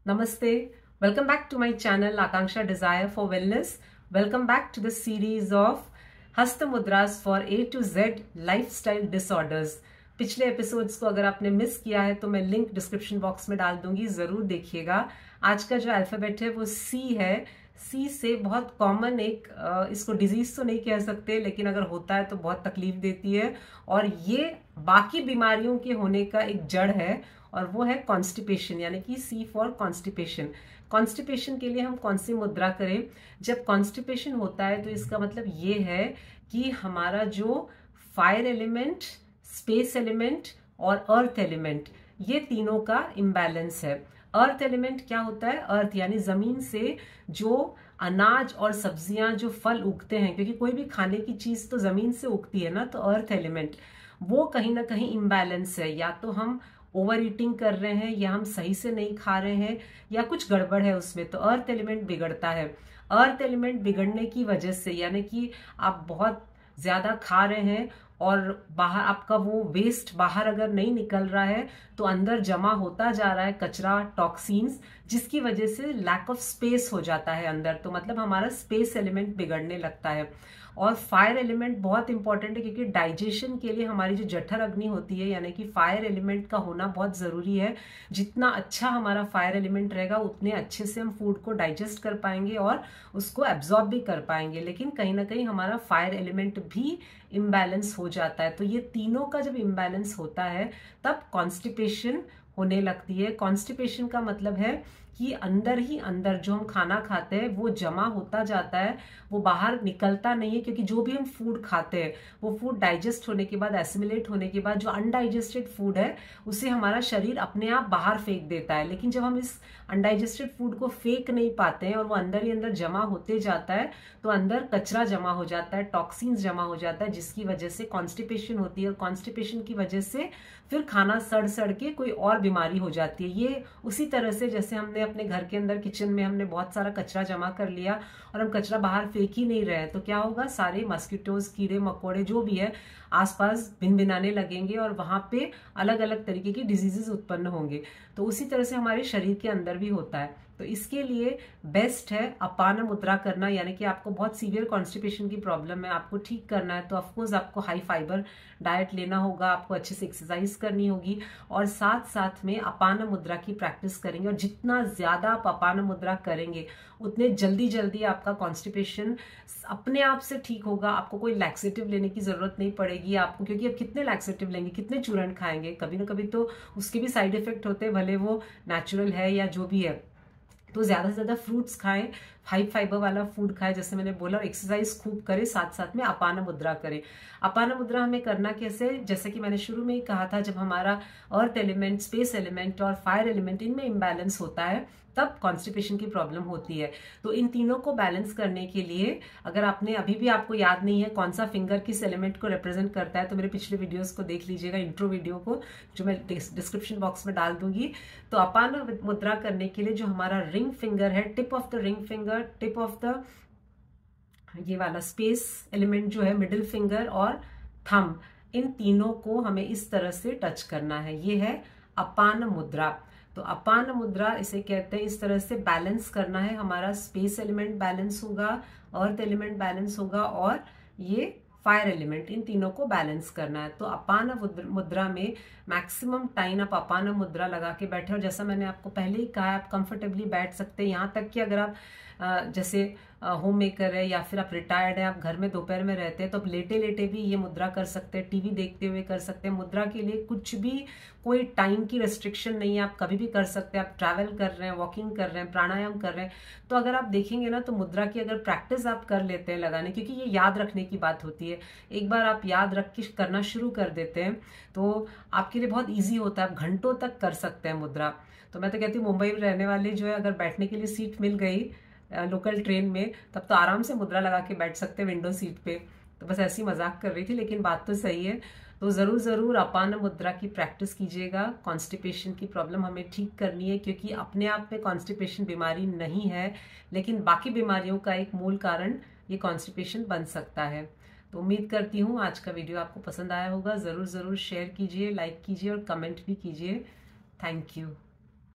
Namaste. Welcome back to my channel Akanksha Desire for Wellness. Welcome back to the series of Hasta Mudras for A to Z Lifestyle Disorders. पिछले episodes को अगर आपने miss किया है तो मैं link description box में डाल दूंगी, जरूर देखिएगा। आज का जो अल्फाबेट है वो सी है। सी से बहुत कॉमन एक इसको डिजीज तो नहीं कह सकते, लेकिन अगर होता है तो बहुत तकलीफ देती है और ये बाकी बीमारियों के होने का एक जड़ है और वो है कॉन्स्टिपेशन, यानी कि सी फॉर कॉन्स्टिपेशन। कॉन्स्टिपेशन के लिए हम कौन सी मुद्रा करें? जब कॉन्स्टिपेशन होता है तो इसका मतलब ये है कि हमारा जो फायर एलिमेंट, स्पेस एलिमेंट और अर्थ एलिमेंट, ये तीनों का इम्बैलेंस है। अर्थ एलिमेंट क्या होता है? अर्थ यानी जमीन से जो अनाज और सब्जियां, जो फल उगते हैं, क्योंकि कोई भी खाने की चीज तो जमीन से उगती है ना, तो अर्थ एलिमेंट वो कहीं ना कहीं इम्बैलेंस है। या तो हम ओवर ईटिंग कर रहे हैं, या हम सही से नहीं खा रहे हैं, या कुछ गड़बड़ है उसमें, तो अर्थ एलिमेंट बिगड़ता है। अर्थ एलिमेंट बिगड़ने की वजह से, यानी कि आप बहुत ज्यादा खा रहे हैं और बाहर आपका वो वेस्ट बाहर अगर नहीं निकल रहा है तो अंदर जमा होता जा रहा है कचरा, टॉक्सिन्स, जिसकी वजह से लैक ऑफ स्पेस हो जाता है अंदर। तो मतलब हमारा स्पेस एलिमेंट बिगड़ने लगता है। और फायर एलिमेंट बहुत इंपॉर्टेंट है, क्योंकि डाइजेशन के लिए हमारी जो जठर अग्नि होती है, यानी कि फायर एलिमेंट का होना बहुत जरूरी है। जितना अच्छा हमारा फायर एलिमेंट रहेगा उतने अच्छे से हम फूड को डाइजेस्ट कर पाएंगे और उसको एब्जॉर्ब भी कर पाएंगे। लेकिन कहीं ना कहीं हमारा फायर एलिमेंट भी इम्बैलेंस हो जाता है। तो ये तीनों का जब इम्बैलेंस होता है तब कॉन्स्टिपेशन होने लगती है। कॉन्स्टिपेशन का मतलब है कि अंदर ही अंदर जो हम खाना खाते हैं वो जमा होता जाता है, वो बाहर निकलता नहीं है। क्योंकि जो भी हम फूड खाते हैं वो फूड डाइजेस्ट होने के बाद, एसिमिलेट होने के बाद, जो अनडाइजेस्टेड फूड है उसे हमारा शरीर अपने आप बाहर फेंक देता है। लेकिन जब हम इस अनडाइजेस्टेड फूड को फेंक नहीं पाते हैं और वो अंदर ही अंदर जमा होते जाता है, तो अंदर कचरा जमा हो जाता है, टॉक्सिन्स जमा हो जाता है, जिसकी वजह से कॉन्स्टिपेशन होती है। और कॉन्स्टिपेशन की वजह से फिर खाना सड़ सड़ के कोई और बीमारी हो जाती है। ये उसी तरह से जैसे हमने अपने घर के अंदर किचन में हमने बहुत सारा कचरा जमा कर लिया और हम कचरा बाहर फेंक ही नहीं रहे, तो क्या होगा? सारे मस्किटोज, कीड़े मकोड़े जो भी है आसपास भिनभिनाने लगेंगे और वहां पे अलग अलग तरीके की डिजीजेस उत्पन्न होंगे। तो उसी तरह से हमारे शरीर के अंदर भी होता है। तो इसके लिए बेस्ट है अपान मुद्रा करना, यानी कि आपको बहुत सीवियर कॉन्स्टिपेशन की प्रॉब्लम है, आपको ठीक करना है तो ऑफकोर्स आपको हाई फाइबर डाइट लेना होगा, आपको अच्छे से एक्सरसाइज करनी होगी और साथ साथ में अपान मुद्रा की प्रैक्टिस करेंगे। और जितना ज्यादा आप अपान मुद्रा करेंगे उतने जल्दी जल्दी आपका कॉन्स्टिपेशन अपने आप से ठीक होगा। आपको कोई लैक्सेटिव लेने की जरूरत नहीं पड़ेगी आपको, क्योंकि आप कितने लैक्सेटिव लेंगे, कितने चूर्ण खाएंगे, कभी ना कभी तो उसके भी साइड इफेक्ट होते हैं, भले वो नेचुरल है या जो भी है। तो ज्यादा से ज्यादा फ्रूट्स खाएं, हाई फाइबर वाला फूड खाएं जैसे मैंने बोला, और एक्सरसाइज खूब करें, साथ साथ में अपान मुद्रा करें। अपान मुद्रा हमें करना कैसे? जैसे कि मैंने शुरू में ही कहा था, जब हमारा अर्थ एलिमेंट, स्पेस एलिमेंट और फायर एलिमेंट इनमें इम्बैलेंस होता है तब कॉन्स्टिपेशन की प्रॉब्लम होती है। तो इन तीनों को बैलेंस करने के लिए, अगर आपने अभी भी आपको याद नहीं है कौन सा फिंगर किस एलिमेंट को रिप्रेजेंट करता है, तो मेरे पिछले वीडियोस को देख लीजिएगा, इंट्रो वीडियो को, जो मैं डिस्क्रिप्शन बॉक्स में डाल दूंगी। तो अपान मुद्रा करने के लिए जो हमारा रिंग फिंगर है, tip of the ring finger, tip of the ये वाला स्पेस एलिमेंट जो है, मिडिल फिंगर और थंब, इन तीनों को हमें इस तरह से टच करना है। ये है अपान मुद्रा। तो अपान मुद्रा इसे कहते हैं, इस तरह से बैलेंस करना है। हमारा स्पेस एलिमेंट बैलेंस होगा, अर्थ एलिमेंट बैलेंस होगा और ये फायर एलिमेंट, इन तीनों को बैलेंस करना है। तो अपान मुद्रा में मैक्सिमम टाइम आप अपान मुद्रा लगा के बैठे, और जैसा मैंने आपको पहले ही कहा, आप कंफर्टेबली बैठ सकते हैं। यहाँ तक कि अगर आप जैसे होम मेकर है या फिर आप रिटायर्ड है, आप घर में दोपहर में रहते हैं, तो आप लेटे लेटे भी ये मुद्रा कर सकते हैं, टीवी देखते हुए कर सकते हैं। मुद्रा के लिए कुछ भी कोई टाइम की रेस्ट्रिक्शन नहीं है, आप कभी भी कर सकते हैं। आप ट्रैवल कर रहे हैं, वॉकिंग कर रहे हैं, प्राणायाम कर रहे हैं, तो अगर आप देखेंगे ना, तो मुद्रा की अगर प्रैक्टिस आप कर लेते हैं लगाने, क्योंकि ये याद रखने की बात होती है। एक बार आप याद रख के करना शुरू कर देते हैं तो आपके लिए बहुत ईजी होता है, आप घंटों तक कर सकते हैं मुद्रा। तो मैं तो कहती हूँ मुंबई में रहने वाले जो है, अगर बैठने के लिए सीट मिल गई लोकल ट्रेन में, तब तो आराम से मुद्रा लगा के बैठ सकते हैं विंडो सीट पे। तो बस ऐसी मजाक कर रही थी, लेकिन बात तो सही है। तो जरूर जरूर अपान मुद्रा की प्रैक्टिस कीजिएगा। कॉन्स्टिपेशन की प्रॉब्लम हमें ठीक करनी है, क्योंकि अपने आप में कॉन्स्टिपेशन बीमारी नहीं है, लेकिन बाकी बीमारियों का एक मूल कारण ये कॉन्स्टिपेशन बन सकता है। तो उम्मीद करती हूँ आज का वीडियो आपको पसंद आया होगा। जरूर जरूर शेयर कीजिए, लाइक कीजिए और कमेंट भी कीजिए। Thank you.